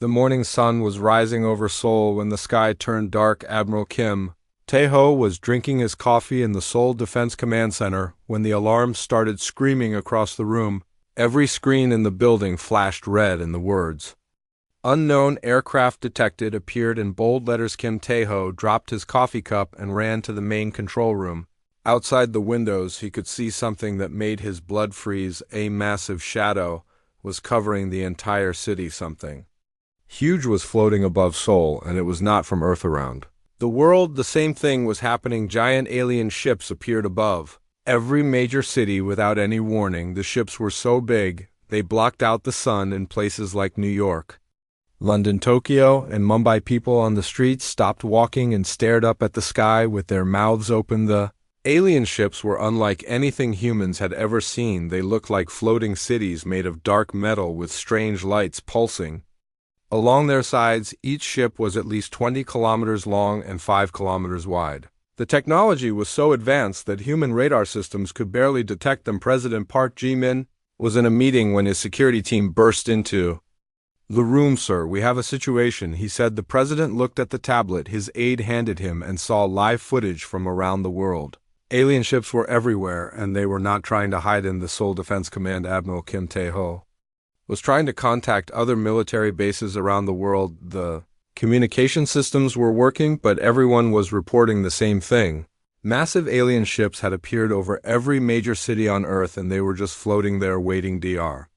The morning sun was rising over Seoul when the sky turned dark. Admiral Kim Tae-ho was drinking his coffee in the Seoul Defense Command Center when the alarms started screaming across the room. Every screen in the building flashed red and the words, "Unknown aircraft detected," appeared in bold letters. Kim Tae-ho dropped his coffee cup and ran to the main control room. Outside the windows, he could see something that made his blood freeze. A massive shadow was covering the entire city. Something huge was floating above Seoul, and it was not from Earth. Around the world, the same thing was happening. Giant alien ships appeared above every major city without any warning. The ships were so big, they blocked out the sun in places like New York, London, Tokyo, and Mumbai. People on the streets stopped walking and stared up at the sky with their mouths open. The alien ships were unlike anything humans had ever seen. They looked like floating cities made of dark metal with strange lights pulsing along their sides. Each ship was at least 20 kilometers long and 5 kilometers wide. The technology was so advanced that human radar systems could barely detect them. President Park Ji-min was in a meeting when his security team burst into the room. "Sir, we have a situation," he said. The president looked at the tablet his aide handed him and saw live footage from around the world. Alien ships were everywhere, and they were not trying to hide in the Seoul Defense Command. Admiral Kim Tae-ho was trying to contact other military bases around the world. The communication systems were working, but everyone was reporting the same thing. Massive alien ships had appeared over every major city on Earth, and they were just floating there waiting. Dr.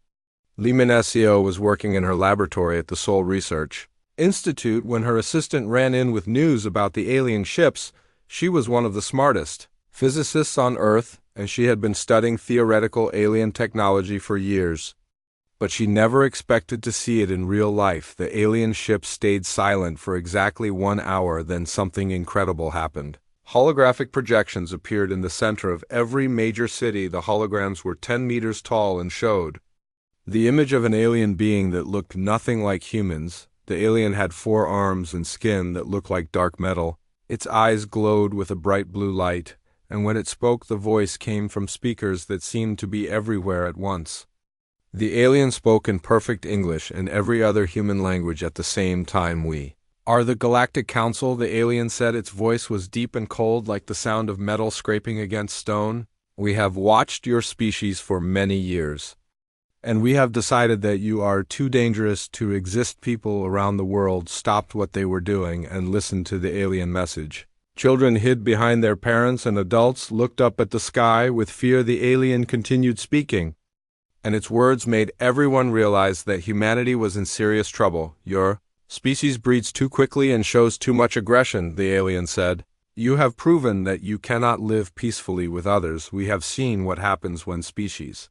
Lee Min-seo was working in her laboratory at the Seoul Research Institute when her assistant ran in with news about the alien ships. She was one of the smartest physicists on Earth, and she had been studying theoretical alien technology for years. But she never expected to see it in real life. The alien ship stayed silent for exactly 1 hour, then something incredible happened. Holographic projections appeared in the center of every major city. The holograms were 10 meters tall and showed the image of an alien being that looked nothing like humans. The alien had 4 arms and skin that looked like dark metal. Its eyes glowed with a bright blue light, and when it spoke, the voice came from speakers that seemed to be everywhere at once. The alien spoke in perfect English and every other human language at the same time. "We are the Galactic Council," the alien said. Its voice was deep and cold, like the sound of metal scraping against stone. "We have watched your species for many years, and we have decided that you are too dangerous to exist." People around the world stopped what they were doing and listened to the alien message. Children hid behind their parents, and adults looked up at the sky with fear. The alien continued speaking, and its words made everyone realize that humanity was in serious trouble. "Your species breeds too quickly and shows too much aggression," the alien said. "You have proven that you cannot live peacefully with others. We have seen what happens when species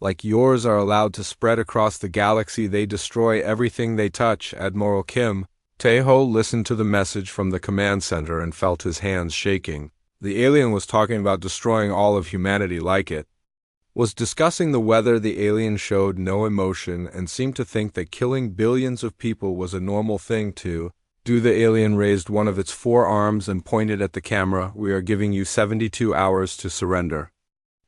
like yours are allowed to spread across the galaxy. They destroy everything they touch." Admiral Kim Tae-ho listened to the message from the command center and felt his hands shaking. The alien was talking about destroying all of humanity, like it was discussing the weather. The alien showed no emotion and seemed to think that killing billions of people was a normal thing to do. The alien raised one of its 4 arms and pointed at the camera. "We are giving you 72 hours to surrender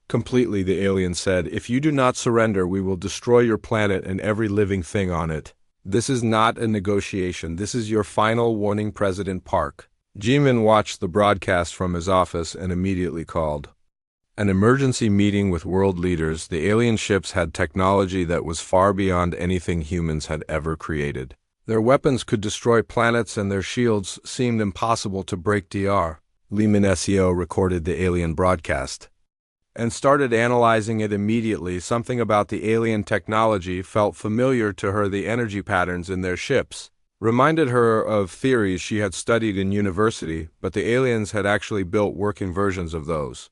completely," the alien said. "If you do not surrender, we will destroy your planet and every living thing on it. This is not a negotiation. This is your final warning." President Park Ji-min watched the broadcast from his office and immediately called an emergency meeting with world leaders. The alien ships had technology that was far beyond anything humans had ever created. Their weapons could destroy planets, and their shields seemed impossible to break. Dr. Lee Min-seo recorded the alien broadcast and started analyzing it immediately. Something about the alien technology felt familiar to her. The energy patterns in their ships reminded her of theories she had studied in university, but the aliens had actually built working versions of those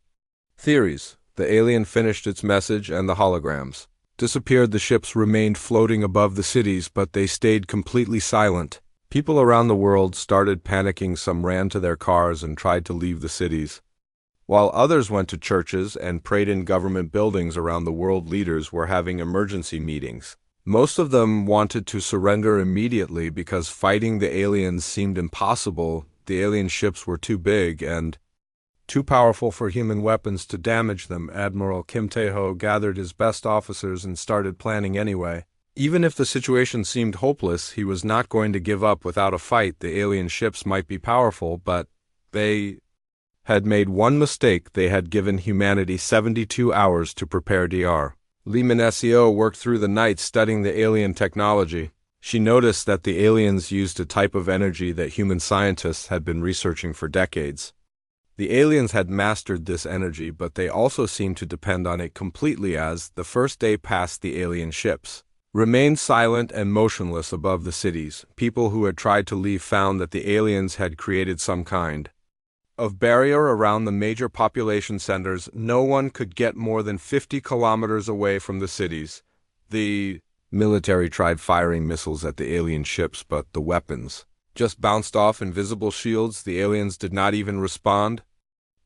theories. The alien finished its message and the holograms disappeared. The ships remained floating above the cities, but they stayed completely silent. People around the world started panicking. Some ran to their cars and tried to leave the cities, while others went to churches and prayed in government buildings. Around the world, leaders were having emergency meetings. Most of them wanted to surrender immediately because fighting the aliens seemed impossible. The alien ships were too big and too powerful for human weapons to damage them. Admiral Kim Tae-ho gathered his best officers and started planning anyway. Even if the situation seemed hopeless, he was not going to give up without a fight. The alien ships might be powerful, but they had made one mistake. They had given humanity 72 hours to prepare Dr. Limanesio worked through the night studying the alien technology. She noticed that the aliens used a type of energy that human scientists had been researching for decades. The aliens had mastered this energy, but they also seemed to depend on it completely. As the first day passed, the alien ships remained silent and motionless above the cities. People who had tried to leave found that the aliens had created some kind of barrier around the major population centers. No one could get more than 50 kilometers away from the cities. The military tried firing missiles at the alien ships, but the weapons just bounced off invisible shields. The aliens did not even respond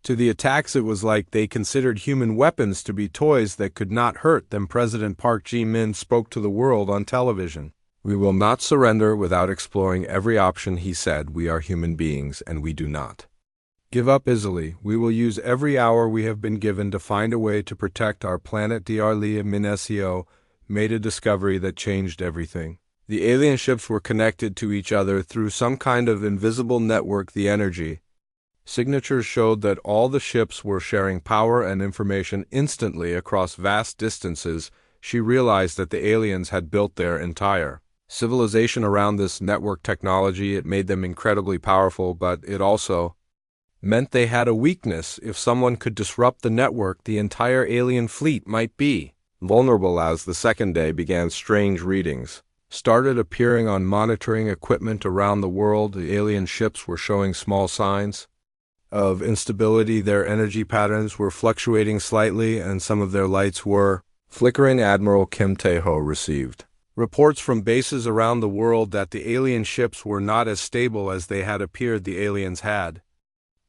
to the attacks. It was like they considered human weapons to be toys that could not hurt them. President Park Ji-min spoke to the world on television. "We will not surrender without exploring every option," he said. "We are human beings, and we do not give up easily. We will use every hour we have been given to find a way to protect our planet." Dr. Limanesio made a discovery that changed everything. The alien ships were connected to each other through some kind of invisible network. The energy signatures showed that all the ships were sharing power and information instantly across vast distances. She realized that the aliens had built their entire civilization around this network technology. It made them incredibly powerful, but it also meant they had a weakness. If someone could disrupt the network, the entire alien fleet might be vulnerable. As the second day began, strange readings started appearing on monitoring equipment around the world. The alien ships were showing small signs of instability. Their energy patterns were fluctuating slightly, and some of their lights were flickering. Admiral Kim Tae-ho received reports from bases around the world that the alien ships were not as stable as they had appeared. The aliens had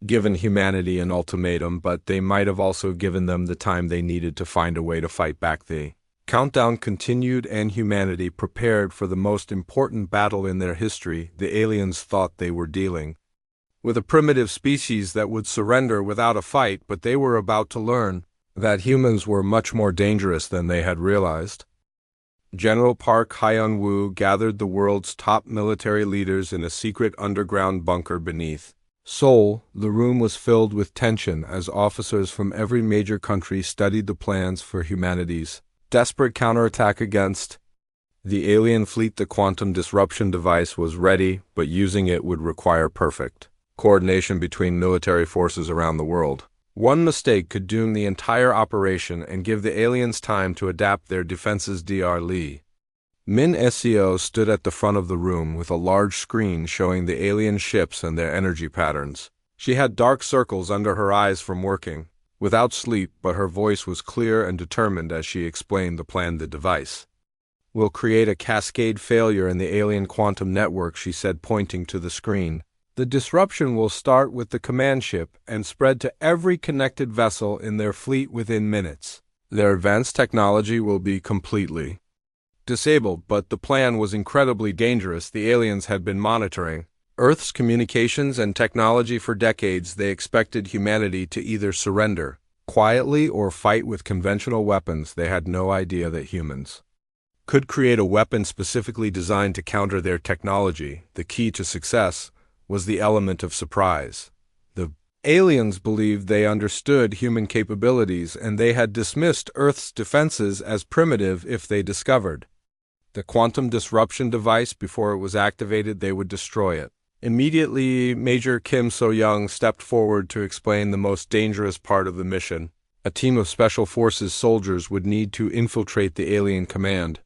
given humanity an ultimatum, but they might have also given them the time they needed to find a way to fight back. The countdown continued, and humanity prepared for the most important battle in their history. The aliens thought they were dealing with a primitive species that would surrender without a fight, but they were about to learn that humans were much more dangerous than they had realized. General Park Hyun-woo gathered the world's top military leaders in a secret underground bunker beneath Seoul. The room was filled with tension as officers from every major country studied the plans for humanity's desperate counterattack against the alien fleet. The quantum disruption device was ready, but using it would require perfect coordination between military forces around the world. One mistake could doom the entire operation and give the aliens time to adapt their defenses. Dr. Limanesio stood at the front of the room with a large screen showing the alien ships and their energy patterns. She had dark circles under her eyes from working without sleep, but her voice was clear and determined as she explained the plan. "The device will create a cascade failure in the alien quantum network," she said, pointing to the screen. "The disruption will start with the command ship and spread to every connected vessel in their fleet within minutes. Their advanced technology will be completely disabled." But the plan was incredibly dangerous. The aliens had been monitoring Earth's communications and technology for decades. They expected humanity to either surrender quietly or fight with conventional weapons. They had no idea that humans could create a weapon specifically designed to counter their technology. The key to success was the element of surprise. The aliens believed they understood human capabilities, and they had dismissed Earth's defenses as primitive. If they discovered the quantum disruption device before it was activated, they would destroy it. Immediately, Major Kim So-young stepped forward to explain the most dangerous part of the mission. A team of Special Forces soldiers would need to infiltrate the alien command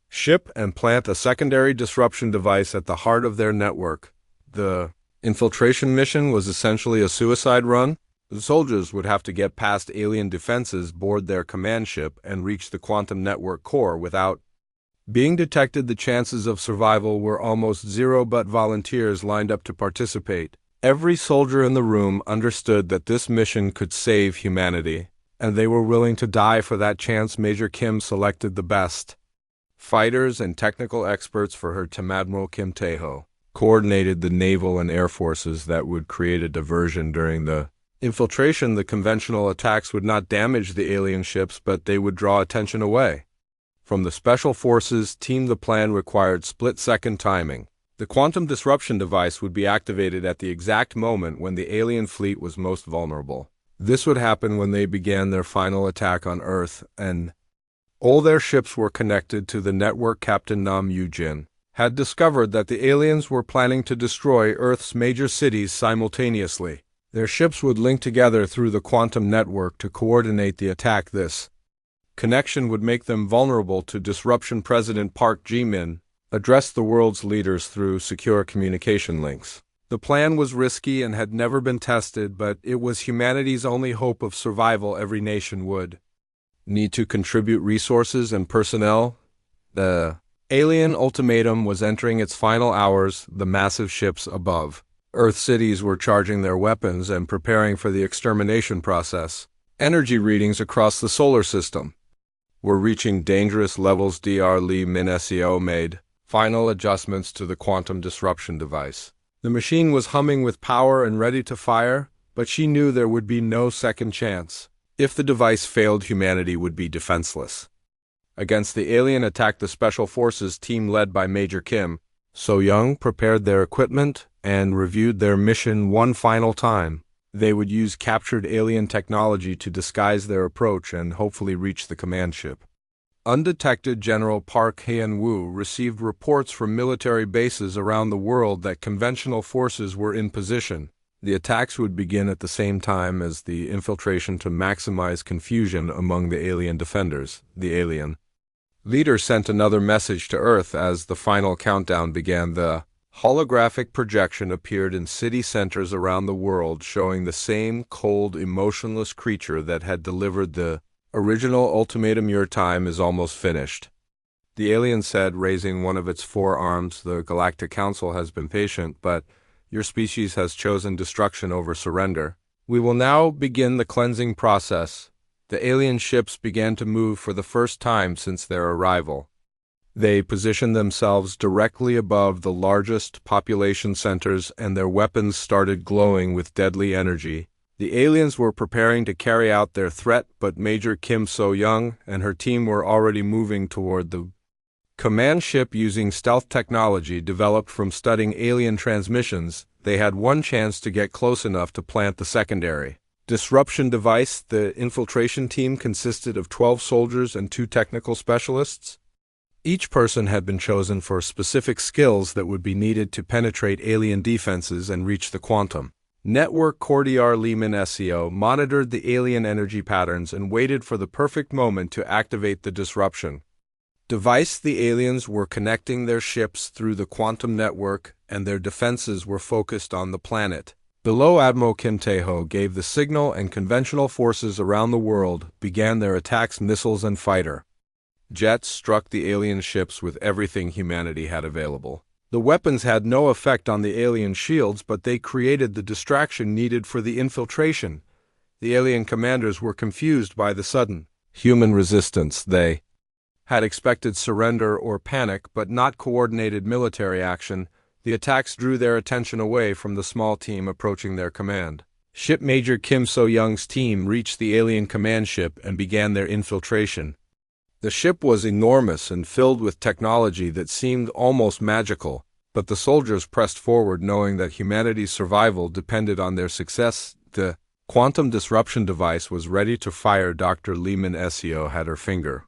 ship and plant a secondary disruption device at the heart of their network. The infiltration mission was essentially a suicide run. The soldiers would have to get past alien defenses, board their command ship, and reach the quantum network core without being detected. The chances of survival were almost zero, but volunteers lined up to participate. Every soldier in the room understood that this mission could save humanity, and they were willing to die for that chance. Major Kim selected the best fighters and technical experts for her team. Admiral Kim Tae-ho coordinated the naval and air forces that would create a diversion during the infiltration. The conventional attacks would not damage the alien ships, but they would draw attention away From the Special Forces team, the plan required split-second timing. The quantum disruption device would be activated at the exact moment when the alien fleet was most vulnerable. This would happen when they began their final attack on Earth, and all their ships were connected to the network. Captain Nam Yu-jin had discovered that the aliens were planning to destroy Earth's major cities simultaneously. Their ships would link together through the quantum network to coordinate the attack. This connection would make them vulnerable to disruption. President Park Ji-min addressed the world's leaders through secure communication links. The plan was risky and had never been tested, but it was humanity's only hope of survival. Every nation would need to contribute resources and personnel. The alien ultimatum was entering its final hours. The massive ships above Earth cities were charging their weapons and preparing for the extermination process. Energy readings across the solar system were reaching dangerous levels. Dr. Lee Min-seo made final adjustments to the quantum disruption device. The machine was humming with power and ready to fire, but she knew there would be no second chance. If the device failed, humanity would be defenseless against the alien attack. The Special Forces team led by Major Kim So-young prepared their equipment and reviewed their mission one final time. They would use captured alien technology to disguise their approach and hopefully reach the command ship. Undetected, General Park Hae-woo received reports from military bases around the world that conventional forces were in position. The attacks would begin at the same time as the infiltration to maximize confusion among the alien defenders. The alien leader sent another message to Earth as the final countdown began. The holographic projection appeared in city centers around the world, showing the same cold, emotionless creature that had delivered the original ultimatum. Your time is almost finished, the alien said, raising one of its forearms. The Galactic Council has been patient, but your species has chosen destruction over surrender. We will now begin the cleansing process. The alien ships began to move for the first time since their arrival. They positioned themselves directly above the largest population centers, and their weapons started glowing with deadly energy. The aliens were preparing to carry out their threat, but Major Kim So-young and her team were already moving toward the command ship using stealth technology developed from studying alien transmissions. They had one chance to get close enough to plant the secondary disruption device. The infiltration team consisted of 12 soldiers and 2 technical specialists. Each person had been chosen for specific skills that would be needed to penetrate alien defenses and reach the quantum network core. Dr. Lee Min-seo monitored the alien energy patterns and waited for the perfect moment to activate the disruption device. The aliens were connecting their ships through the quantum network, and their defenses were focused on the planet below. Admiral Kim Tae-ho gave the signal, and conventional forces around the world began their attacks. Missiles and fighter jets struck the alien ships with everything humanity had available. The weapons had no effect on the alien shields, but they created the distraction needed for the infiltration. The alien commanders were confused by the sudden human resistance. They had expected surrender or panic, but not coordinated military action. The attacks drew their attention away from the small team approaching their command ship. Major Kim So-young's team reached the alien command ship and began their infiltration. The ship was enormous and filled with technology that seemed almost magical, but the soldiers pressed forward knowing that humanity's survival depended on their success. The quantum disruption device was ready to fire. Dr. Lee Min-seo had her finger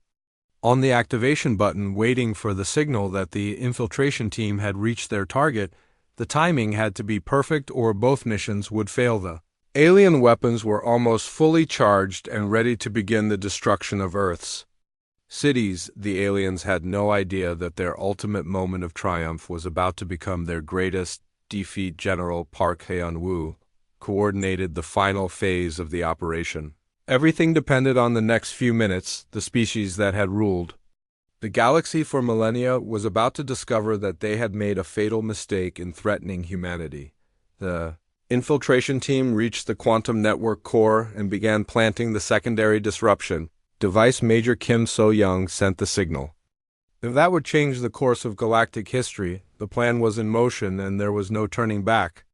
on the activation button, waiting for the signal that the infiltration team had reached their target. The timing had to be perfect or both missions would fail. The alien weapons were almost fully charged and ready to begin the destruction of Earth's cities. The aliens had no idea that their ultimate moment of triumph was about to become their greatest defeat. General Park Hae-woo coordinated the final phase of the operation. Everything depended on the next few minutes. The species that had ruled the galaxy for millennia was about to discover that they had made a fatal mistake in threatening humanity. The infiltration team reached the quantum network core and began planting the secondary disruption device. Major Kim So-young sent the signal. If that would change the course of galactic history, the plan was in motion and there was no turning back.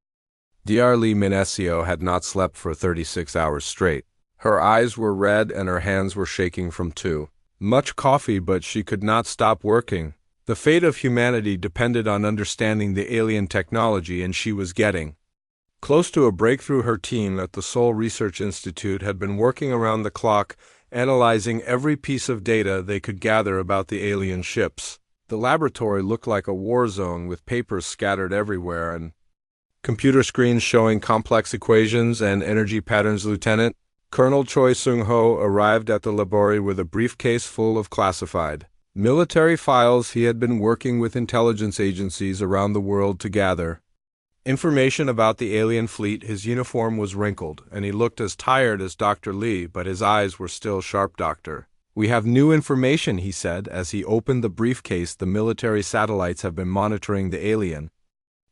Dr. Lee Min-seo had not slept for 36 hours straight. Her eyes were red and her hands were shaking from 2 Much coffee, but she could not stop working. The fate of humanity depended on understanding the alien technology, and she was getting close to a breakthrough. Her team at the Seoul Research Institute had been working around the clock, analyzing every piece of data they could gather about the alien ships. The laboratory looked like a war zone with papers scattered everywhere and computer screens showing complex equations and energy patterns. Lieutenant Colonel Choi Sung-ho arrived at the laboratory with a briefcase full of classified military files he had been working with intelligence agencies around the world to gather information about the alien fleet. His uniform was wrinkled, and he looked as tired as Dr. Lee, but his eyes were still sharp. Doctor, we have new information, he said as he opened the briefcase. The military satellites have been monitoring the alien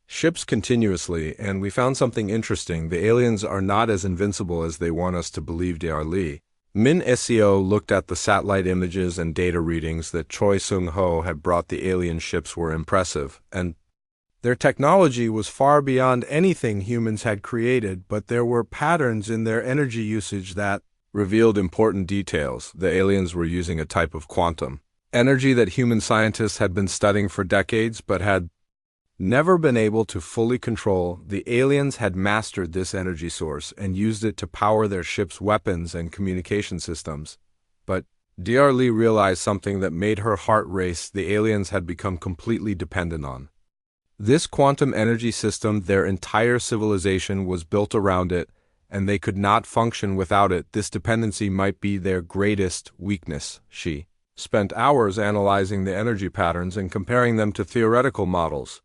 ships continuously, and we found something interesting. The aliens are not as invincible as they want us to believe. Dr. Lee Min Seo looked at the satellite images and data readings that Choi Sung-ho had brought. The alien ships were impressive, and their technology was far beyond anything humans had created, but there were patterns in their energy usage that revealed important details. The aliens were using a type of quantum energy that human scientists had been studying for decades but had never been able to fully control. The aliens had mastered this energy source and used it to power their ships' weapons and communication systems. But Dr. Lee realized something that made her heart race. The aliens had become completely dependent on this quantum energy system. Their entire civilization was built around it, and they could not function without it. This dependency might be their greatest weakness. She spent hours analyzing the energy patterns and comparing them to theoretical models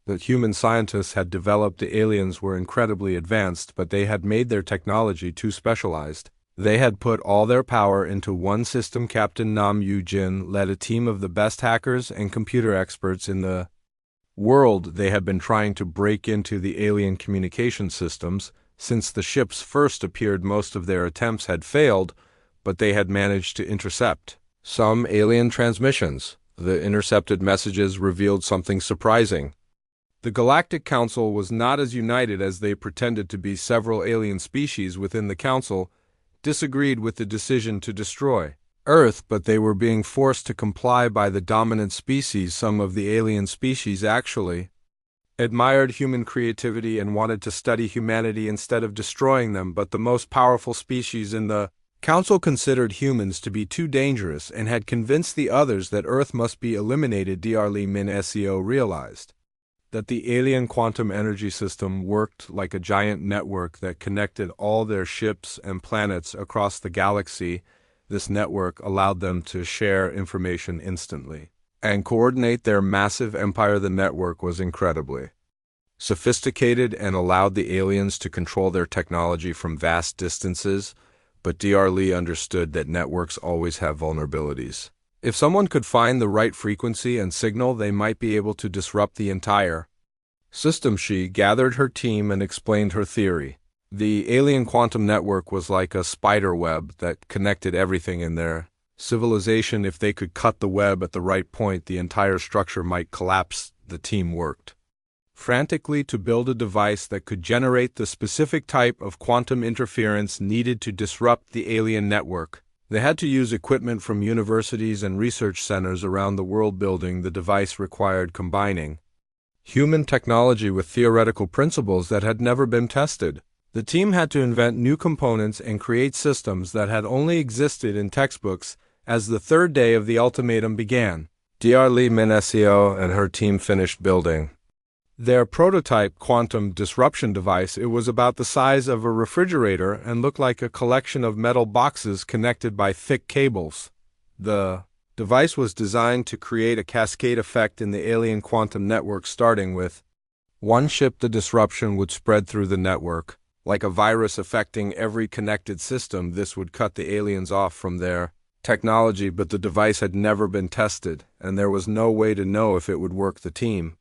that human scientists had developed. The aliens were incredibly advanced, but they had made their technology too specialized. They had put all their power into one system. Captain Nam Yu-jin led a team of the best hackers and computer experts in the world. They had been trying to break into the alien communication systems. Since the ships first appeared, most of their attempts had failed, but they had managed to intercept some alien transmissions. The intercepted messages revealed something surprising. The Galactic Council was not as united as they pretended to be. Several alien species within the Council disagreed with the decision to destroy Earth, but they were being forced to comply by the dominant species. Some of the alien species actually admired human creativity and wanted to study humanity instead of destroying them, but the most powerful species in the Council considered humans to be too dangerous and had convinced the others that Earth must be eliminated. Dr. Lee Min Seo realized that the alien quantum energy system worked like a giant network that connected all their ships and planets across the galaxy. This network allowed them to share information instantly and coordinate their massive empire. The network was incredibly sophisticated and allowed the aliens to control their technology from vast distances, but Dr. Lee understood that networks always have vulnerabilities. If someone could find the right frequency and signal, they might be able to disrupt the entire system. She gathered her team and explained her theory. The alien quantum network was like a spider web that connected everything in their civilization. If they could cut the web at the right point, the entire structure might collapse. The team worked frantically to build a device that could generate the specific type of quantum interference needed to disrupt the alien network. They had to use equipment from universities and research centers around the world. Building the device required combining human technology with theoretical principles that had never been tested. The team had to invent new components and create systems that had only existed in textbooks. As the third day of the ultimatum began, Dr. Lee Min Seo and her team finished building their prototype quantum disruption device. It was about the size of a refrigerator and looked like a collection of metal boxes connected by thick cables. The device was designed to create a cascade effect in the alien quantum network. Starting with one ship, the disruption would spread through the network like a virus affecting every connected system. This would cut the aliens off from their technology, but the device had never been tested, and there was no way to know if it would work. The team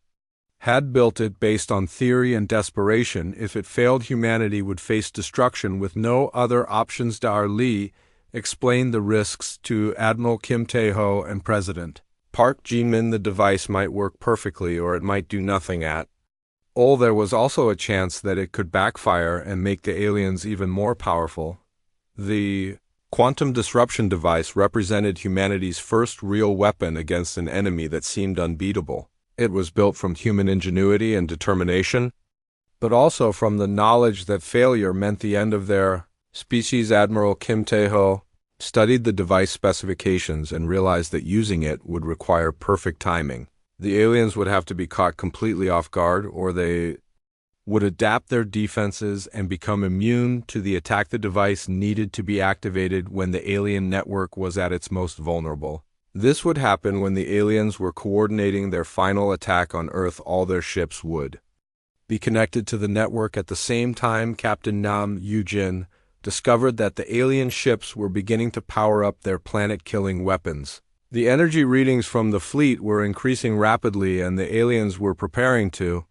had built it based on theory and desperation. If it failed, humanity would face destruction with no other options. Dr. Lee explained the risks to Admiral Kim Tae-ho and President Park Ji-min. The device might work perfectly, or it might do nothing at all. There was also a chance that it could backfire and make the aliens even more powerful. The quantum disruption device represented humanity's first real weapon against an enemy that seemed unbeatable. It was built from human ingenuity and determination, but also from the knowledge that failure meant the end of their species. Admiral Kim Tae-ho studied the device specifications and realized that using it would require perfect timing. The aliens would have to be caught completely off guard, or they would adapt their defenses and become immune to the attack. The device needed to be activated when the alien network was at its most vulnerable. This would happen when the aliens were coordinating their final attack on Earth. All their ships would be connected to the network at the same time. Captain Nam Yoo-jin discovered that the alien ships were beginning to power up their planet-killing weapons. The energy readings from the fleet were increasing rapidly, and the aliens were preparing to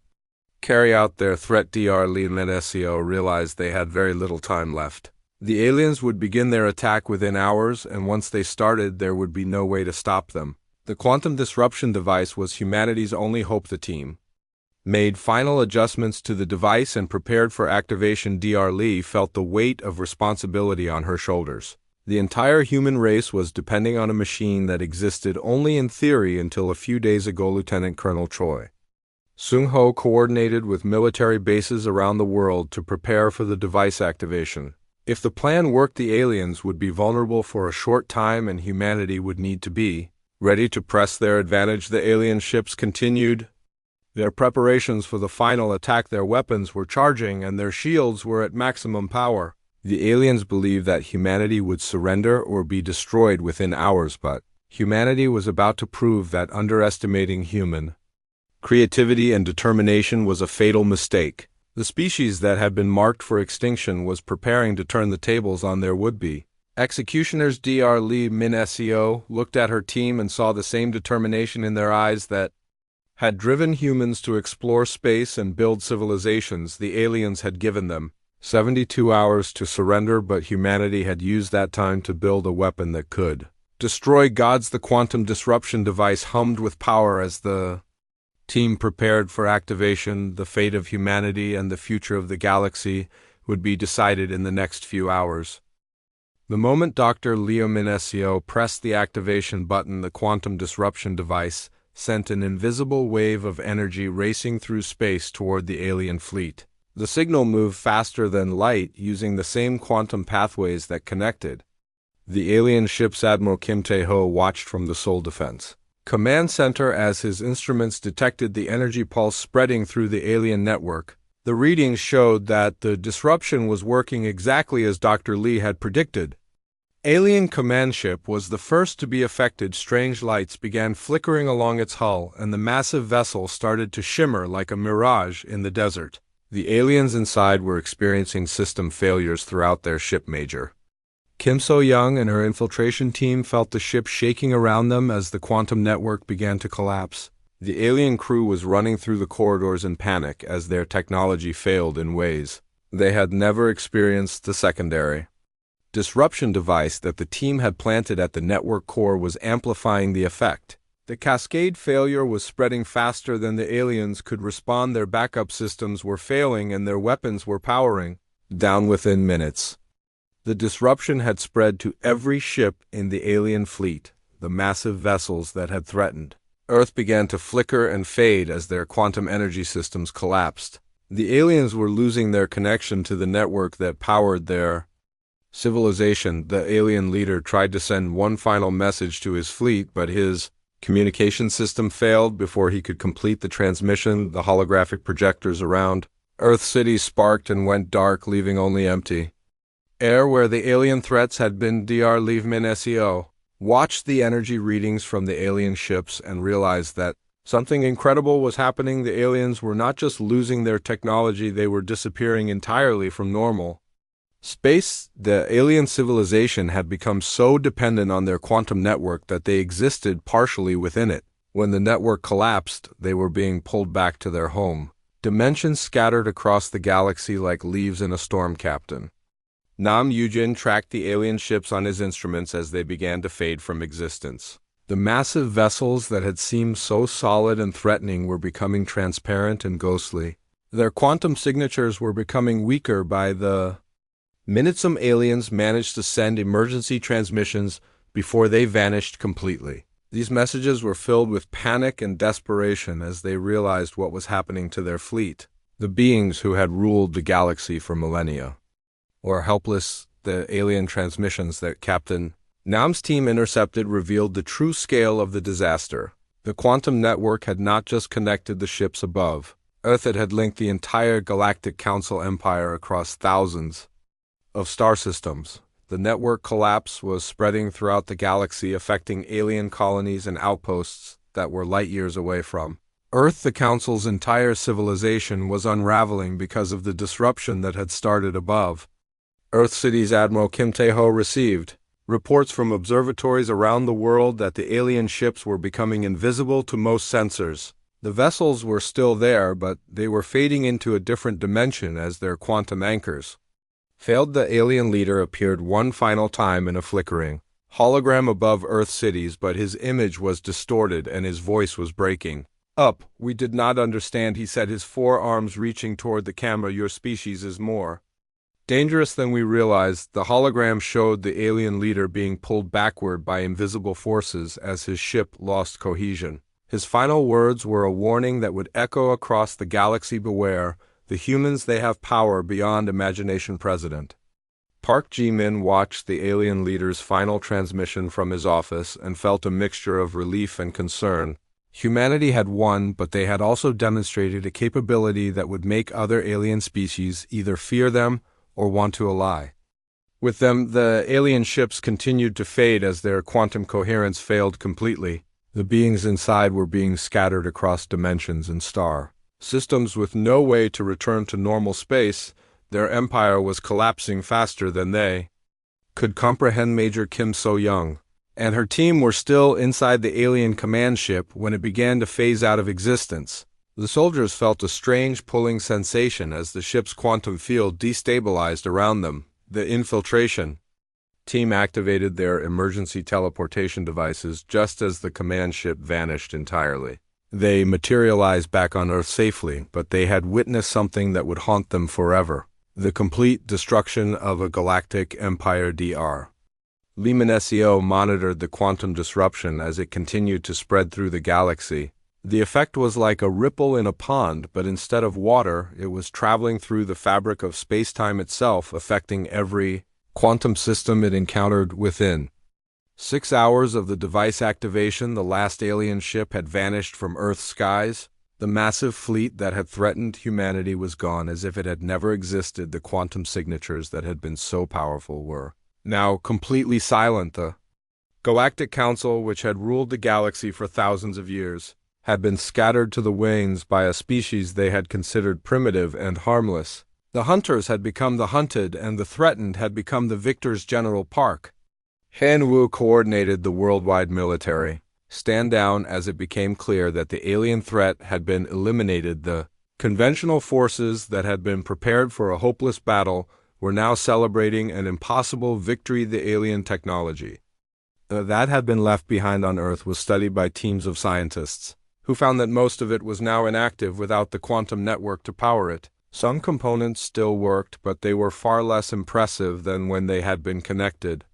carry out their threat. Dr. Lee and SEO realized they had very little time left. The aliens would begin their attack within hours, and once they started, there would be no way to stop them. The quantum disruption device was humanity's only hope. The team made final adjustments to the device and prepared for activation. Dr. Lee felt the weight of responsibility on her shoulders. The entire human race was depending on a machine that existed only in theory until a few days ago. Lieutenant Colonel Choi Sung-ho coordinated with military bases around the world to prepare for the device activation. If the plan worked, the aliens would be vulnerable for a short time and humanity would need to be ready to press their advantage. The alien ships continued their preparations for the final attack. Their weapons were charging and their shields were at maximum power. The aliens believed that humanity would surrender or be destroyed within hours, but humanity was about to prove that underestimating human creativity and determination was a fatal mistake. The species that had been marked for extinction was preparing to turn the tables on their would-be executioners. Dr. Lee Min-seo looked at her team and saw the same determination in their eyes that had driven humans to explore space and build civilizations. The aliens had given them 72 hours to surrender, but humanity had used that time to build a weapon that could destroy gods. The quantum disruption device hummed with power as the team prepared for activation. The fate of humanity and the future of the galaxy would be decided in the next few hours. The moment Dr. Leo Min-seo pressed the activation button, the quantum disruption device sent an invisible wave of energy racing through space toward the alien fleet. The signal moved faster than light, using the same quantum pathways that connected the alien ships. Admiral Kim Tae-ho watched from the Seoul Defense Command Center as his instruments detected the energy pulse spreading through the alien network. The readings showed that the disruption was working exactly as Dr. Lee had predicted. Alien command ship was the first to be affected. Strange lights began flickering along its hull, and the massive vessel started to shimmer like a mirage in the desert. The aliens inside were experiencing system failures throughout their ship. Major Kim So-young and her infiltration team felt the ship shaking around them as the quantum network began to collapse. The alien crew was running through the corridors in panic as their technology failed in ways they had never experienced. The secondary disruption device that the team had planted at the network core was amplifying the effect. The cascade failure was spreading faster than the aliens could respond. Their backup systems were failing and their weapons were powering down within minutes. The disruption had spread to every ship in the alien fleet. The massive vessels that had threatened Earth began to flicker and fade as their quantum energy systems collapsed. The aliens were losing their connection to the network that powered their civilization. The alien leader tried to send one final message to his fleet, but his communication system failed before he could complete the transmission. The holographic projectors around Earth City sparked and went dark, leaving only empty air where the alien threats had been. Dr. Lee Min-seo watched the energy readings from the alien ships and realized that something incredible was happening. The aliens were not just losing their technology, they were disappearing entirely from normal space. The alien civilization had become so dependent on their quantum network that they existed partially within it. When the network collapsed, they were being pulled back to their home dimensions, scattered across the galaxy like leaves in a storm. Captain Nam Yoo-jin tracked the alien ships on his instruments as they began to fade from existence. The massive vessels that had seemed so solid and threatening were becoming transparent and ghostly. Their quantum signatures were becoming weaker by the Minute aliens managed to send emergency transmissions before they vanished completely. These messages were filled with panic and desperation as they realized what was happening to their fleet. The beings who had ruled the galaxy for millennia were helpless. The alien transmissions that Captain Nam's team intercepted revealed the true scale of the disaster. The quantum network had not just connected the ships above Earth, it had linked the entire Galactic Council empire across thousands of star systems. The network collapse was spreading throughout the galaxy, affecting alien colonies and outposts that were light years away from Earth. The Council's entire civilization was unraveling because of the disruption that had started above Earth. City's Admiral Kim Tae-ho received reports from observatories around the world that the alien ships were becoming invisible to most sensors. The vessels were still there, but they were fading into a different dimension as their quantum anchors failed. The alien leader appeared one final time in a flickering hologram above Earth cities, but his image was distorted and his voice was breaking up. "We did not understand," he said, his forearms reaching toward the camera. "Your species is more dangerous than we realized." The hologram showed the alien leader being pulled backward by invisible forces as his ship lost cohesion. His final words were a warning that would echo across the galaxy: "Beware, the humans, they have power beyond imagination." President Park Ji-min watched the alien leader's final transmission from his office and felt a mixture of relief and concern. Humanity had won, but they had also demonstrated a capability that would make other alien species either fear them or want to ally with them. The alien ships continued to fade as their quantum coherence failed completely. The beings inside were being scattered across dimensions and star systems with no way to return to normal space. Their empire was collapsing faster than they could comprehend. Major Kim So-young and her team were still inside the alien command ship when it began to phase out of existence. The soldiers felt a strange pulling sensation as the ship's quantum field destabilized around them. The infiltration team activated their emergency teleportation devices just as the command ship vanished entirely. They materialized back on Earth safely, but they had witnessed something that would haunt them forever: the complete destruction of a galactic empire. Dr. Lee Minesio monitored the quantum disruption as it continued to spread through the galaxy. The effect was like a ripple in a pond, but instead of water, it was traveling through the fabric of space-time itself, affecting every quantum system it encountered within 6 hours of the device activation. The last alien ship had vanished from Earth's skies. The massive fleet that had threatened humanity was gone as if it had never existed. The quantum signatures that had been so powerful were now completely silent. The Galactic Council, which had ruled the galaxy for thousands of years, had been scattered to the winds by a species they had considered primitive and harmless. The hunters had become the hunted, and the threatened had become the victors. General Park Han-woo coordinated the worldwide military stand down as it became clear that the alien threat had been eliminated. The conventional forces that had been prepared for a hopeless battle were now celebrating an impossible victory. The alien technology that had been left behind on Earth was studied by teams of scientists, who found that most of it was now inactive without the quantum network to power it. Some components still worked, but they were far less impressive than when they had been connected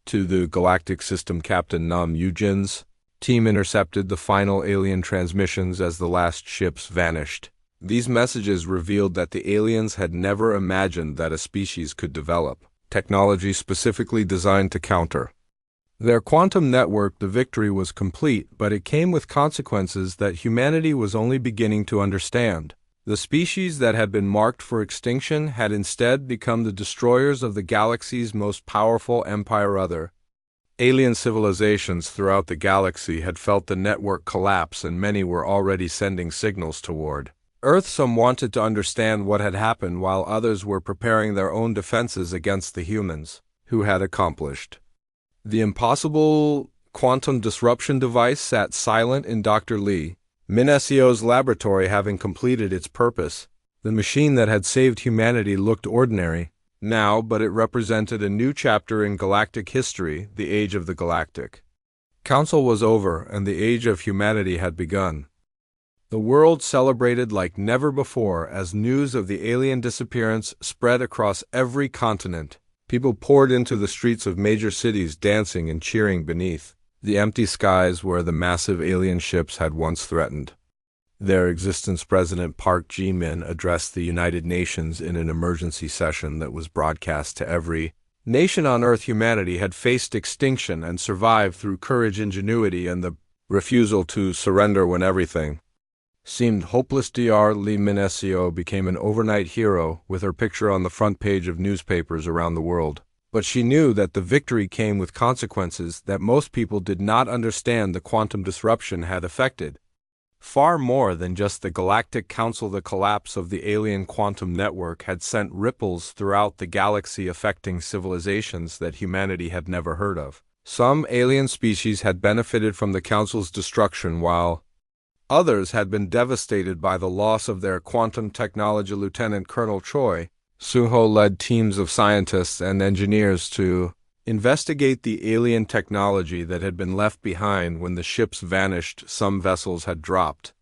to the galactic system. Captain Nam Yujin's team intercepted the final alien transmissions as the last ships vanished. These messages revealed that the aliens had never imagined that a species could develop technology specifically designed to counter their quantum network. The victory was complete, but it came with consequences that humanity was only beginning to understand. The species that had been marked for extinction had instead become the destroyers of the galaxy's most powerful empire. Other alien civilizations throughout the galaxy had felt the network collapse, and many were already sending signals toward Earth. Some wanted to understand what had happened, while others were preparing their own defenses against the humans who had accomplished the impossible. Quantum disruption device sat silent in Dr. Lee Minesio's laboratory, having completed its purpose. The machine that had saved humanity looked ordinary now, but it represented a new chapter in galactic history. The age of the Galactic Council was over, and the age of humanity had begun. The world celebrated like never before as news of the alien disappearance spread across every continent. People poured into the streets of major cities dancing and cheering beneath the empty skies where the massive alien ships had once threatened their existence. President Park Ji-min addressed the United Nations in an emergency session that was broadcast to every nation on Earth. Humanity had faced extinction and survived through courage, ingenuity, and the refusal to surrender when everything seemed hopeless. Dr. Lee Min-seo became an overnight hero with her picture on the front page of newspapers around the world. But she knew that the victory came with consequences that most people did not understand. The quantum disruption had affected far more than just the Galactic Council. The collapse of the alien quantum network had sent ripples throughout the galaxy, affecting civilizations that humanity had never heard of. Some alien species had benefited from the Council's destruction, while others had been devastated by the loss of their quantum technology. Lieutenant Colonel Choi Suho led teams of scientists and engineers to investigate the alien technology that had been left behind when the ships vanished. Some vessels had dropped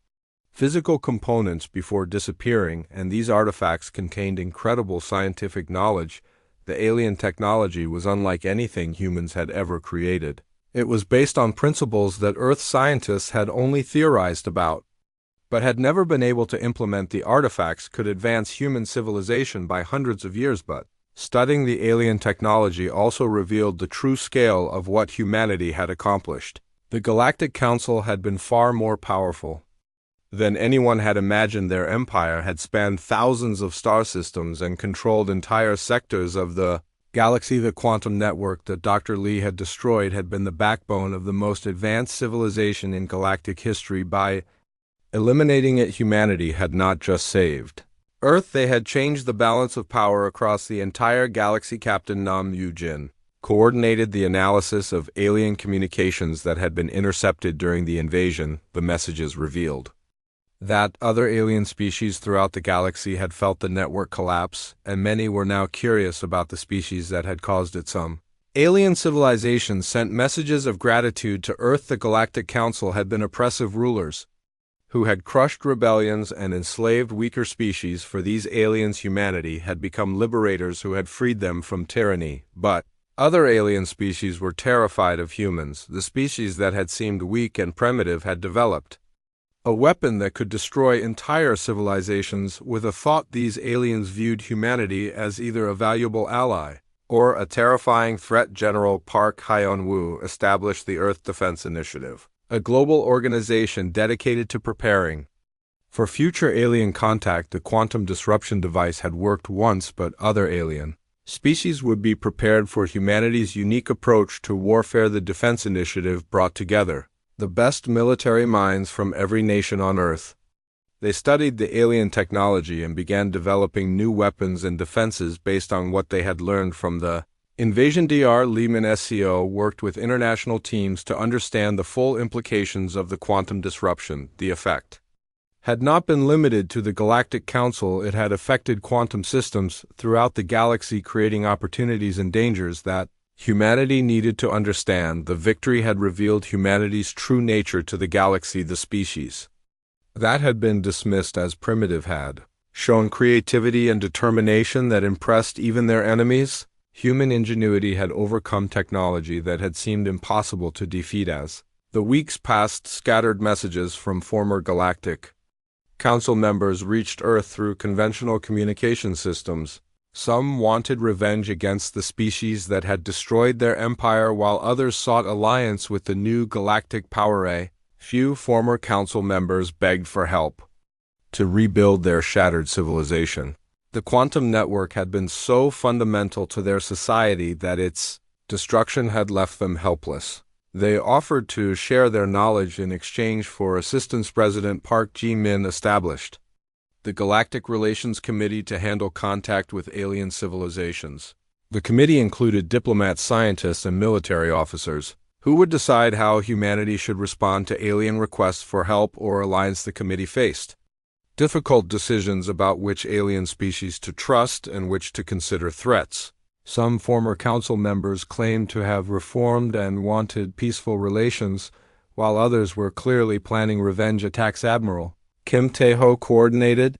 physical components before disappearing, and these artifacts contained incredible scientific knowledge. The alien technology was unlike anything humans had ever created. It was based on principles that Earth scientists had only theorized about, but had never been able to implement. The artifacts could advance human civilization by hundreds of years, but studying the alien technology also revealed the true scale of what humanity had accomplished. The Galactic Council had been far more powerful than anyone had imagined. Their empire had spanned thousands of star systems and controlled entire sectors of the galaxy. The quantum network that Dr. Lee had destroyed had been the backbone of the most advanced civilization in galactic history. By eliminating it, humanity had not just saved Earth, they had changed the balance of power across the entire galaxy. Captain Nam Yu-jin coordinated the analysis of alien communications that had been intercepted during the invasion. The messages revealed that other alien species throughout the galaxy had felt the network collapse, and many were now curious about the species that had caused it. Some alien civilizations sent messages of gratitude to Earth. The Galactic Council had been oppressive rulers who had crushed rebellions and enslaved weaker species. For these aliens, humanity had become liberators who had freed them from tyranny. But other alien species were terrified of humans. The species that had seemed weak and primitive had developed a weapon that could destroy entire civilizations. With a thought, these aliens viewed humanity as either a valuable ally or a terrifying threat. General Park Hyun-woo established the Earth Defense Initiative, a global organization dedicated to preparing for future alien contact. The quantum disruption device had worked once, but other alien species would be prepared for humanity's unique approach to warfare. The Defense Initiative brought together the best military minds from every nation on Earth. They studied the alien technology and began developing new weapons and defenses based on what they had learned from the invasion. Dr. Lee Min-seo worked with international teams to understand the full implications of the quantum disruption. The effect had not been limited to the Galactic Council. It had affected quantum systems throughout the galaxy, creating opportunities and dangers that humanity needed to understand. The victory had revealed humanity's true nature to the galaxy. The species that had been dismissed as primitive had shown creativity and determination that impressed even their enemies. Human ingenuity had overcome technology that had seemed impossible to defeat. As the weeks passed, scattered messages from former Galactic Council members reached Earth through conventional communication systems. Some wanted revenge against the species that had destroyed their empire, while others sought alliance with the new galactic power. A few former council members begged for help to rebuild their shattered civilization. The quantum network had been so fundamental to their society that its destruction had left them helpless. They offered to share their knowledge in exchange for assistance. President Park Ji-min established the Galactic Relations Committee to handle contact with alien civilizations. The committee included diplomats, scientists, and military officers who would decide how humanity should respond to alien requests for help or alliance. The committee faced difficult decisions about which alien species to trust and which to consider threats. Some former council members claimed to have reformed and wanted peaceful relations, while others were clearly planning revenge attacks. Admiral Kim Tae-ho coordinated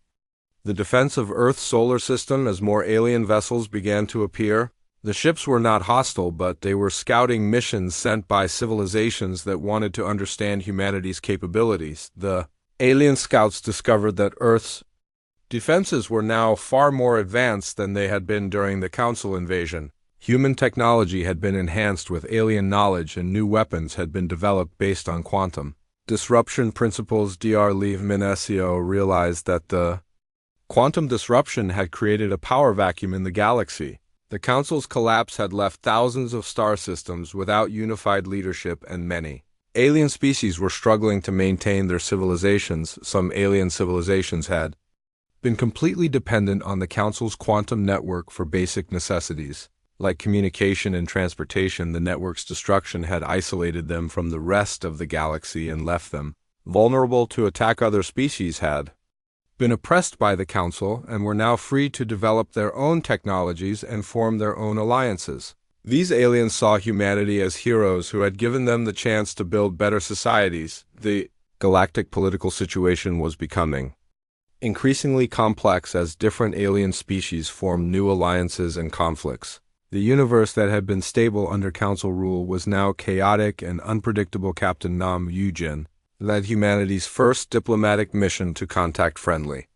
the defense of Earth's solar system as more alien vessels began to appear. The ships were not hostile, but they were scouting missions sent by civilizations that wanted to understand humanity's capabilities. The alien scouts discovered that Earth's defenses were now far more advanced than they had been during the Council invasion. Human technology had been enhanced with alien knowledge, and new weapons had been developed based on quantum disruption principles. Dr. Lee Minesio realized that the quantum disruption had created a power vacuum in the galaxy. The Council's collapse had left thousands of star systems without unified leadership, and many alien species were struggling to maintain their civilizations. Some alien civilizations had been completely dependent on the Council's quantum network for basic necessities, like communication and transportation. The network's destruction had isolated them from the rest of the galaxy and left them vulnerable to attack. Other species had been oppressed by the Council and were now free to develop their own technologies and form their own alliances. These aliens saw humanity as heroes who had given them the chance to build better societies. The galactic political situation was becoming increasingly complex as different alien species formed new alliances and conflicts. The universe that had been stable under Council rule was now chaotic and unpredictable. Captain Nam Yujin led humanity's first diplomatic mission to contact friendly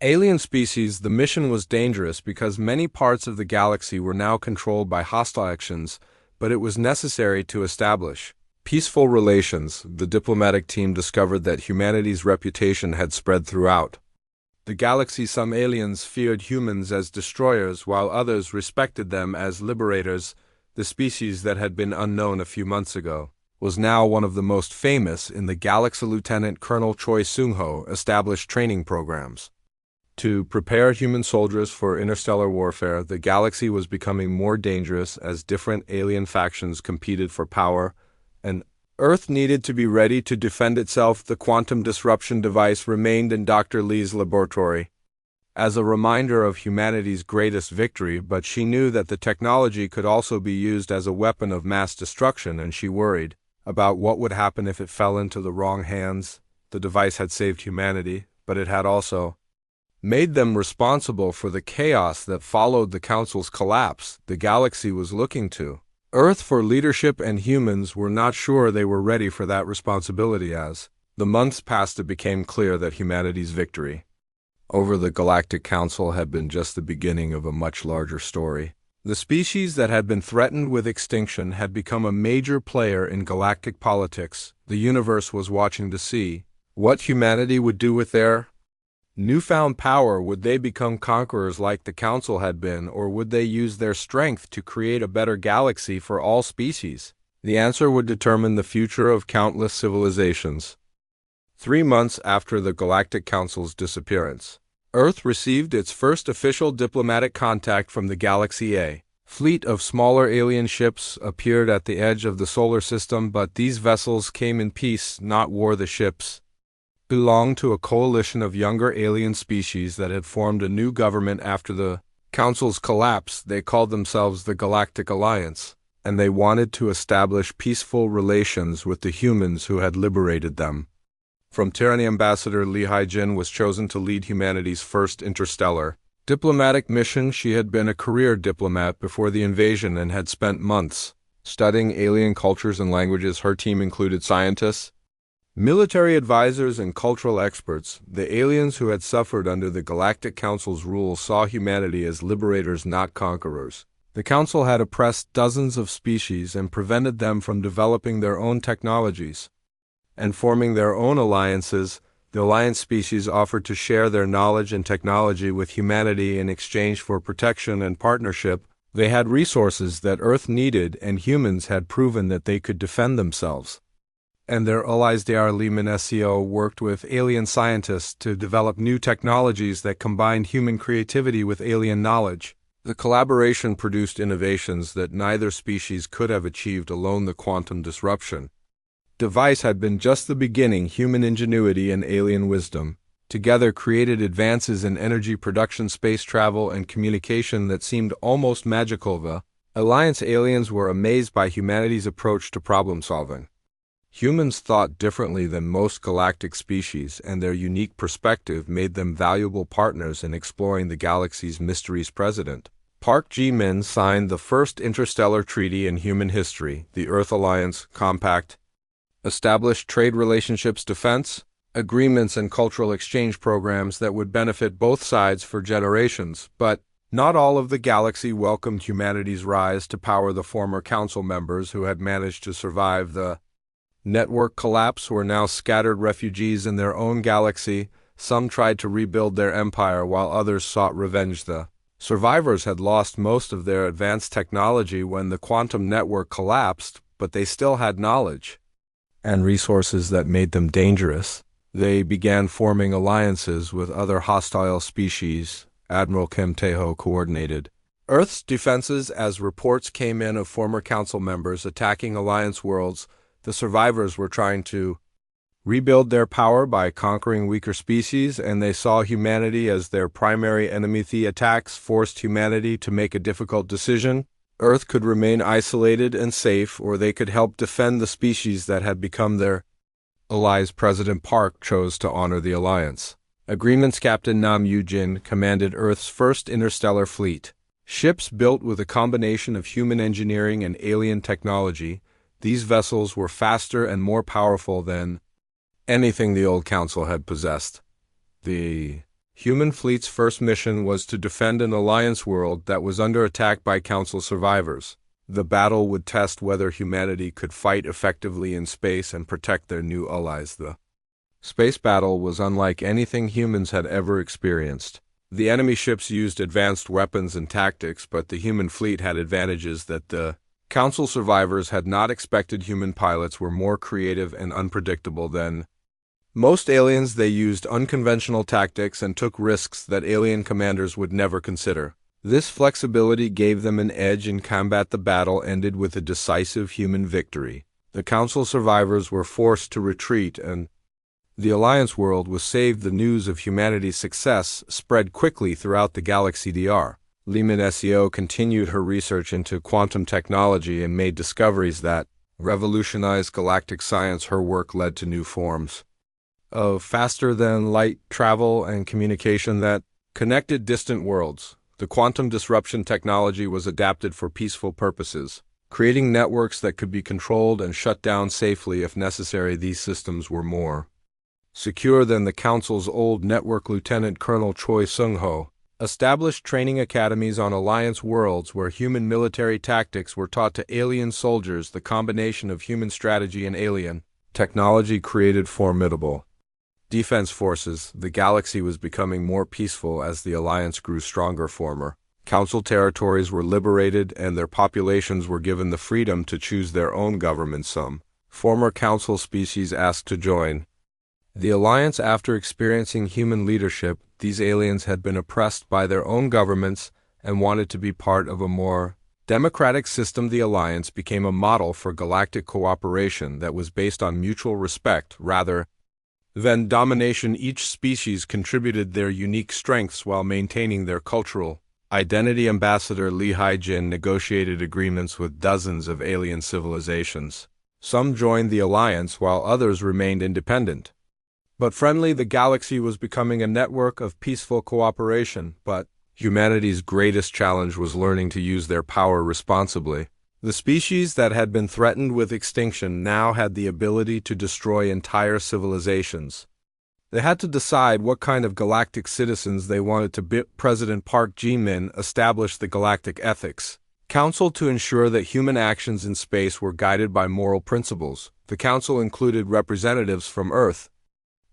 alien species. The mission was dangerous because many parts of the galaxy were now controlled by hostile actions, but it was necessary to establish peaceful relations. The diplomatic team discovered that humanity's reputation had spread throughout the galaxy. Some aliens feared humans as destroyers, while others respected them as liberators. The species that had been unknown a few months ago was now one of the most famous in the galaxy. Lieutenant Colonel Choi Seung-ho established training programs to prepare human soldiers for interstellar warfare. The galaxy was becoming more dangerous as different alien factions competed for power, and Earth needed to be ready to defend itself. The quantum disruption device remained in Dr. Lee's laboratory as a reminder of humanity's greatest victory, but she knew that the technology could also be used as a weapon of mass destruction, and she worried about what would happen if it fell into the wrong hands. The device had saved humanity, but it had also made them responsible for the chaos that followed the Council's collapse. The galaxy was looking to Earth for leadership, and humans were not sure they were ready for that responsibility. As the months passed, it became clear that humanity's victory over the Galactic Council had been just the beginning of a much larger story. The species that had been threatened with extinction had become a major player in galactic politics. The universe was watching to see what humanity would do with their newfound power. Would they become conquerors like the Council had been, or would they use their strength to create a better galaxy for all species? The answer would determine the future of countless civilizations. 3 months after the Galactic Council's disappearance, Earth received its first official diplomatic contact from the galaxy. A fleet of smaller alien ships appeared at the edge of the solar system, but these vessels came in peace, not war. The ships belonged to a coalition of younger alien species that had formed a new government after the Council's collapse. They called themselves the Galactic Alliance, and they wanted to establish peaceful relations with the humans who had liberated them. From tyranny, Ambassador Lee Hae-jin was chosen to lead humanity's first interstellar diplomatic mission. She had been a career diplomat before the invasion and had spent months studying alien cultures and languages. Her team included scientists, military advisors, and cultural experts. The aliens who had suffered under the Galactic Council's rule saw humanity as liberators, not conquerors. The Council had oppressed dozens of species and prevented them from developing their own technologies and forming their own alliances. The alliance species offered to share their knowledge and technology with humanity in exchange for protection and partnership. They had resources that Earth needed, and humans had proven that they could defend themselves. And their allies. Dr. Lee Minesio worked with alien scientists to develop new technologies that combined human creativity with alien knowledge. The collaboration produced innovations that neither species could have achieved alone. The quantum disruption device had been just the beginning. Human ingenuity and alien wisdom together created advances in energy production, space travel, and communication that seemed almost magical. The Alliance aliens were amazed by humanity's approach to problem solving. Humans thought differently than most galactic species, and their unique perspective made them valuable partners in exploring the galaxy's mysteries. President Park Ji-min signed the first interstellar treaty in human history, the Earth Alliance Compact, established trade relationships, defense agreements, and cultural exchange programs that would benefit both sides for generations. But not all of the galaxy welcomed humanity's rise to power. The former council members who had managed to survive the network collapse were now scattered refugees in their own galaxy. Some tried to rebuild their empire while others sought revenge. The survivors had lost most of their advanced technology when the quantum network collapsed, but they still had knowledge and resources that made them dangerous. They began forming alliances with other hostile species. Admiral Kim Tae-ho coordinated Earth's defenses as reports came in of former council members attacking Alliance worlds. The survivors were trying to rebuild their power by conquering weaker species, and they saw humanity as their primary enemy. The attacks forced humanity to make a difficult decision. Earth could remain isolated and safe, or they could help defend the species that had become their allies. President Park chose to honor the alliance agreements. Captain Nam Yoo-jin commanded Earth's first interstellar fleet. Ships built with a combination of human engineering and alien technology, these vessels were faster and more powerful than anything the old council had possessed. The human fleet's first mission was to defend an alliance world that was under attack by council survivors. The battle would test whether humanity could fight effectively in space and protect their new allies. The space battle was unlike anything humans had ever experienced. The enemy ships used advanced weapons and tactics, but the human fleet had advantages that the council survivors had not expected. Human pilots were more creative and unpredictable than most aliens. They used unconventional tactics and took risks that alien commanders would never consider. This flexibility gave them an edge in combat. The battle ended with a decisive human victory. The council survivors were forced to retreat, and the Alliance world was saved. The news of humanity's success spread quickly throughout the galaxy. Dr. Lee Min-seo continued her research into quantum technology and made discoveries that revolutionized galactic science. Her work led to new forms of faster-than-light travel and communication that connected distant worlds. The quantum disruption technology was adapted for peaceful purposes, creating networks that could be controlled and shut down safely if necessary. These systems were more secure than the Council's old network. Lieutenant Colonel Choi Sung-ho established training academies on Alliance worlds where human military tactics were taught to alien soldiers. The combination of human strategy and alien technology created formidable defense forces. The galaxy was becoming more peaceful as the Alliance grew stronger. Former Council territories were liberated and their populations were given the freedom to choose their own government. Some former Council species asked to join the Alliance after experiencing human leadership. These aliens had been oppressed by their own governments and wanted to be part of a more democratic system. The Alliance became a model for galactic cooperation that was based on mutual respect rather than domination. Each species contributed their unique strengths while maintaining their cultural identity. Ambassador Lee Hae-jin negotiated agreements with dozens of alien civilizations. Some joined the Alliance while others remained independent. But friendly, the galaxy was becoming a network of peaceful cooperation. But humanity's greatest challenge was learning to use their power responsibly. The species that had been threatened with extinction now had the ability to destroy entire civilizations. They had to decide what kind of galactic citizens they wanted to be. President Park Ji-min established the Galactic Ethics Council to ensure that human actions in space were guided by moral principles. The council included representatives from Earth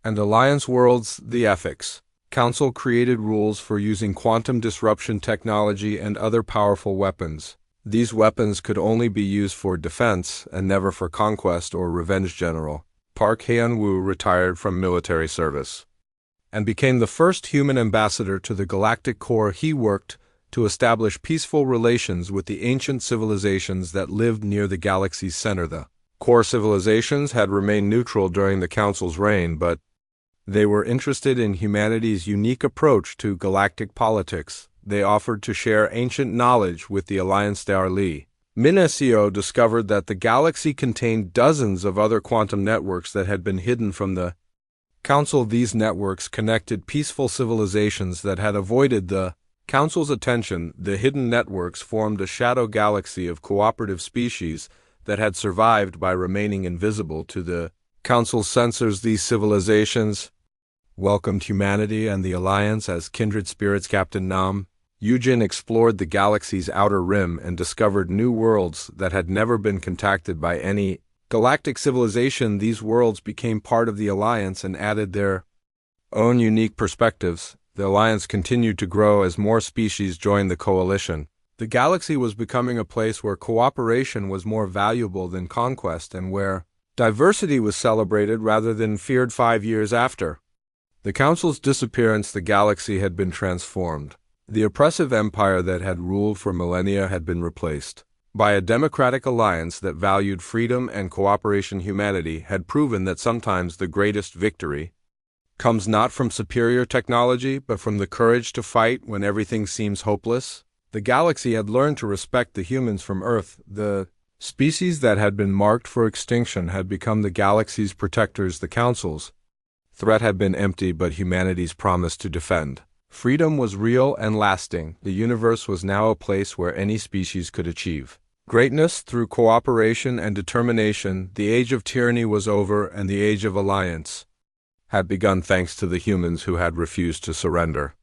and Alliance worlds. The Ethics Council created rules for using quantum disruption technology and other powerful weapons. These weapons could only be used for defense and never for conquest or revenge. General Park Hae-woo retired from military service and became the first human ambassador to the Galactic Core. He worked to establish peaceful relations with the ancient civilizations that lived near the galaxy's center. The core civilizations had remained neutral during the Council's reign, but they were interested in humanity's unique approach to galactic politics. They offered to share ancient knowledge with the Alliance. Dr. Lee Minicio discovered that the galaxy contained dozens of other quantum networks that had been hidden from the Council. These networks connected peaceful civilizations that had avoided the Council's attention. The hidden networks formed a shadow galaxy of cooperative species that had survived by remaining invisible to the Council's sensors. These civilizations welcomed humanity and the Alliance as kindred spirits. Captain Nam Yujin explored the galaxy's outer rim and discovered new worlds that had never been contacted by any galactic civilization. These worlds became part of the Alliance and added their own unique perspectives. The Alliance continued to grow as more species joined the coalition. The galaxy was becoming a place where cooperation was more valuable than conquest and where diversity was celebrated rather than feared. 5 years after the Council's disappearance, the galaxy had been transformed. The oppressive empire that had ruled for millennia had been replaced by a democratic alliance that valued freedom and cooperation. Humanity had proven that sometimes the greatest victory comes not from superior technology, but from the courage to fight when everything seems hopeless. The galaxy had learned to respect the humans from Earth. The species that had been marked for extinction had become the galaxy's protectors. The Council's threat had been empty, but humanity's promise to defend freedom was real and lasting. The universe was now a place where any species could achieve greatness through cooperation and determination. The age of tyranny was over, and the age of alliance had begun thanks to the humans who had refused to surrender.